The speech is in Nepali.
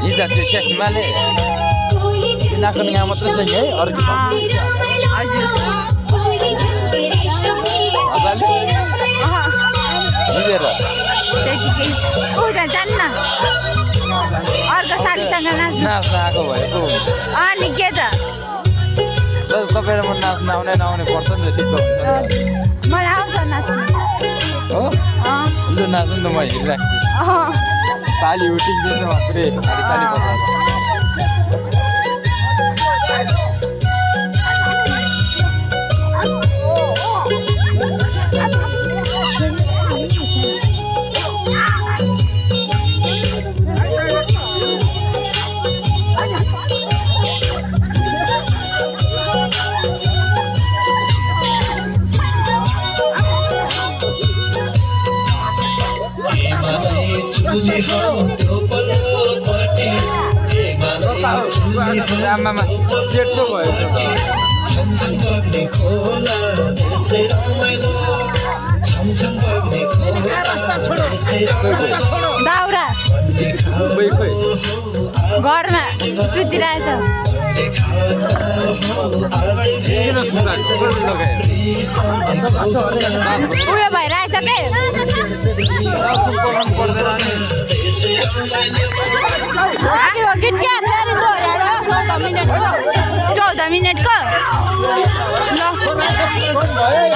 हिजो त्यो सेक्समाले नाच्ने यहाँ मात्रै छैन है अर्को बुझेर अर्को साथीसँग नाच्न आएको भएको अनि के त तपाईँ र म नाच्न नआउने पर्छ नि त ठिक मलाई आउँछ नाच्नु हो लु नाच्नु त म हिँडिराख्छु ताली उठिन्छ मात्रै साली पर्छ आमामा सेट पो भएछ दाउरा घरमा सुतिरहेछ उयो भइरहेछ के गीत क्या 14 मिनटको ल